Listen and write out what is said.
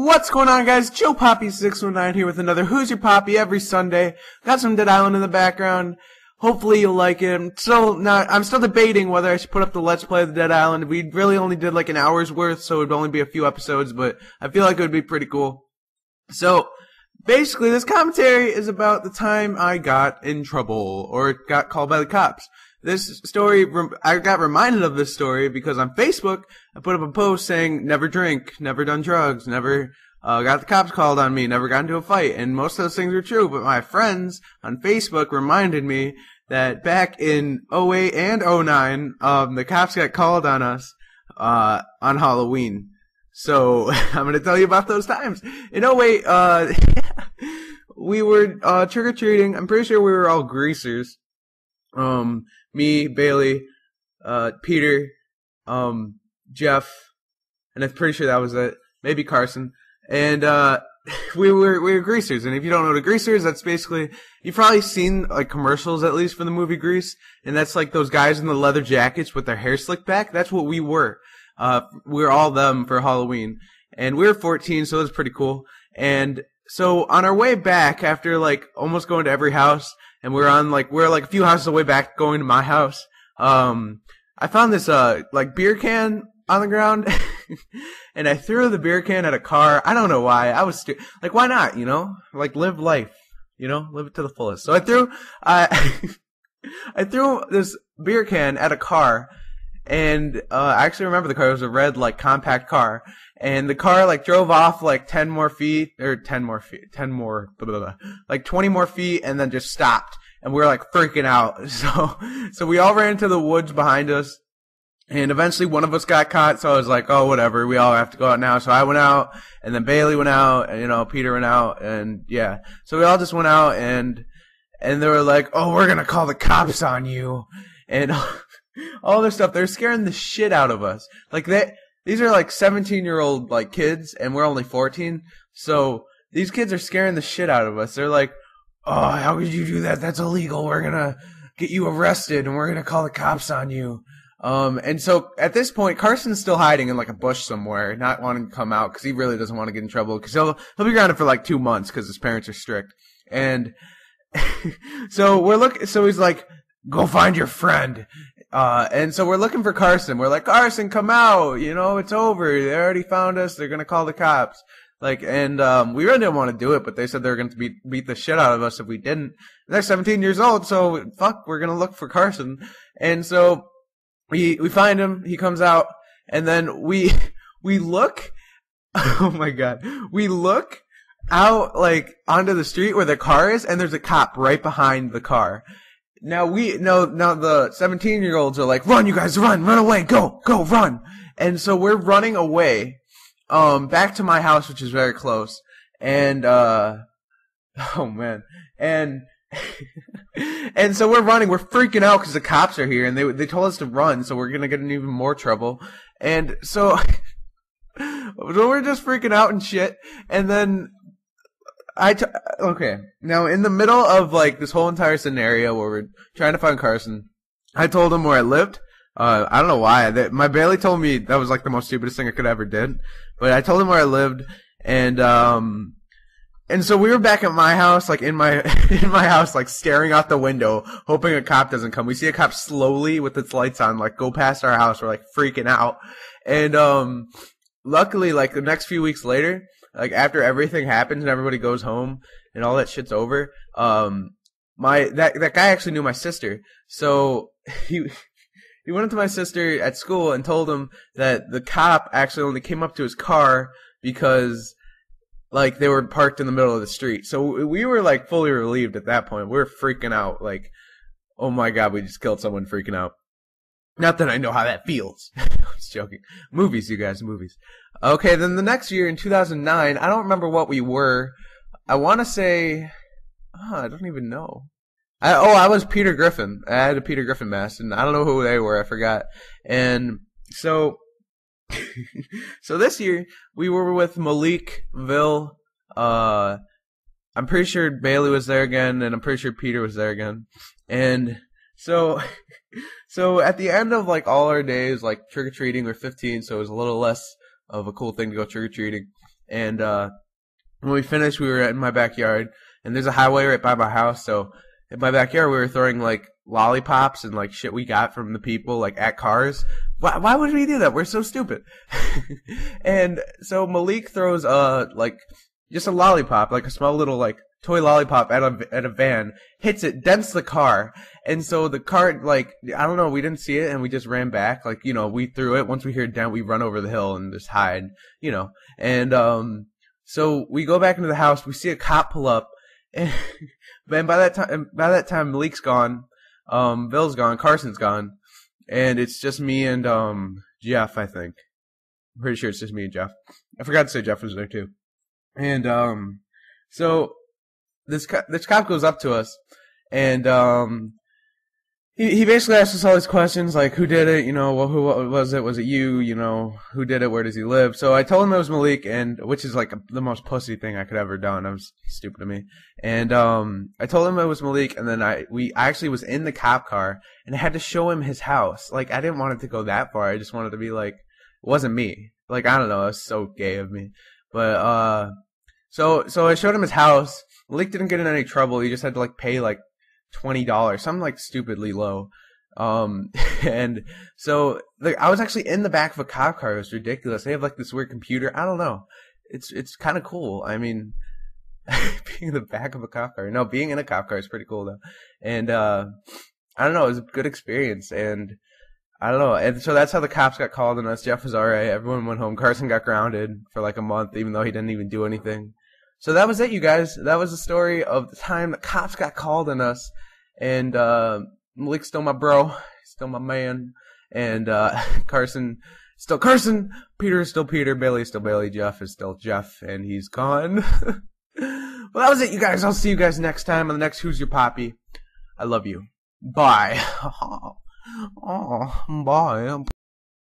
What's going on, guys? Joe Papi 619 here with another Who's Your Papi every Sunday. Got some Dead Island in the background. Hopefully you'll like it. I'm still debating whether I should put up the Let's Play of the Dead Island. We really only did like an hour's worth, so it'd only be a few episodes, but I feel like it would be pretty cool. So, basically, this commentary is about the time I got in trouble, or got called by the cops. This story, I got reminded of this story because on Facebook, I put up a post saying, never drink, never done drugs, never got the cops called on me, never got into a fight, and most of those things were true, but my friends on Facebook reminded me that back in '08 and '09, the cops got called on us on Halloween. So, I'm going to tell you about those times. In '08, we were trick-or-treating. I'm pretty sure we were all greasers. Me, Bailey, Peter, Jeff, and I'm pretty sure that was it. Maybe Carson. And we were greasers. And if you don't know what a greaser is, that's basically, you've probably seen like commercials at least for the movie Grease, and that's like those guys in the leather jackets with their hair slicked back. That's what we were. We were all them for Halloween, and we were 14, so it was pretty cool. And so on our way back, after like almost going to every house, and we're like a few houses away back going to my house. I found this like beer can on the ground, and I threw the beer can at a car. I don't know why. I was like, why not? You know, like live life. You know, live it to the fullest. So I threw I threw this beer can at a car, and I actually remember the car. It was a red like compact car. And the car like drove off like 10 more feet, like 20 more feet, and then just stopped. And we were like freaking out. So we all ran into the woods behind us. And eventually one of us got caught, so I was like, oh, whatever, we all have to go out now. So I went out, and then Bailey went out, and, you know, Peter went out, and yeah. So we all just went out, and they were like, oh, we're gonna call the cops on you. And all this stuff. They're scaring the shit out of us. Like, these are like 17-year-old like kids, and we're only 14. So these kids are scaring the shit out of us. They're like, "Oh, how could you do that? That's illegal. We're gonna get you arrested, and we're gonna call the cops on you." And so at this point, Carson's still hiding in like a bush somewhere, not wanting to come out because he really doesn't want to get in trouble. Because he'll be grounded for like 2 months because his parents are strict. And so he's like, "Go find your friend." And so we're looking for Carson. We're like, Carson, come out. You know, it's over. They already found us. They're going to call the cops. Like, and we really didn't want to do it, but they said they were going to beat the shit out of us if we didn't. They're 17 years old, so fuck, we're going to look for Carson. And so we find him. He comes out, and then we look. Oh my God. We look out, like, onto the street where the car is, and there's a cop right behind the car. Now the 17-year-olds are like, run, you guys, run away, go, run. And so we're running away, back to my house, which is very close. And, oh man. And, and so we're running, we're freaking out because the cops are here, and they told us to run, so we're gonna get in even more trouble. And so, we're just freaking out and shit, and then, okay, now in the middle of like this whole entire scenario where we're trying to find Carson, I told him where I lived. I don't know why. My Bailey told me that was like the most stupidest thing I could ever did, but I told him where I lived, and so we were back at my house, like in my house, like staring out the window, hoping a cop doesn't come. We see a cop slowly with its lights on, like go past our house. We're like freaking out, and luckily, like the next few weeks later, like after everything happens and everybody goes home and all that shit's over, that guy actually knew my sister. So he went up to my sister at school and told him that the cop actually only came up to his car because like they were parked in the middle of the street. So we were like fully relieved at that point. We were freaking out, like, oh my God, we just killed someone, freaking out. Not that I know how that feels. I was joking. Movies, you guys, movies. Okay, then the next year in 2009, I don't remember what we were. I want to say, I don't even know. I was Peter Griffin. I had a Peter Griffin mask, and I don't know who they were. I forgot. And so, so this year we were with Malik, Vil. I'm pretty sure Bailey was there again, and I'm pretty sure Peter was there again. And so at the end of like all our days, like trick or treating, we're 15, so it was a little less of a cool thing to go trick or treating. And when we finished, we were in my backyard, and there's a highway right by my house. So in my backyard, we were throwing like lollipops and like shit we got from the people like at cars. Why would we do that? We're so stupid. And so Malik throws like just a lollipop, like a small little like toy lollipop at a van, hits it, dents the car, and so the car, like, I don't know, we didn't see it, and we just ran back, like, you know, we threw it. Once we hear it dent, we run over the hill and just hide, you know. And so we go back into the house, we see a cop pull up, and man, by that time Malik's gone, Bill's gone, Carson's gone, and it's just me and Jeff, I think. I'm pretty sure it's just me and Jeff. I forgot to say Jeff was there too. And so this cop goes up to us, and he basically asked us all these questions, like, who did it, you know, well, who was it, you know, who did it, where does he live? So I told him it was Malik, and which is like the most pussy thing I could ever done. I was stupid of me. And I told him it was Malik, and then I actually was in the cop car, and I had to show him his house. Like, I didn't want it to go that far. I just wanted to be like, it wasn't me. Like, I don't know, it was so gay of me. But so I showed him his house. Malik didn't get in any trouble. He just had to like pay like $20, something like stupidly low. And so like I was actually in the back of a cop car. It was ridiculous. They have like this weird computer. I don't know. It's kind of cool. I mean, being in the back of a cop car. No, being in a cop car is pretty cool though. And I don't know. It was a good experience. And I don't know. And so that's how the cops got called on us. Jeff was alright. Everyone went home. Carson got grounded for like a month, even though he didn't even do anything. So that was it, you guys. That was the story of the time the cops got called on us. And Malik's still my bro. Still my man. And Carson, still Carson. Peter is still Peter. Bailey is still Bailey. Jeff is still Jeff. And he's gone. Well, that was it, you guys. I'll see you guys next time on the next Who's Your Papi. I love you. Bye. Oh, bye.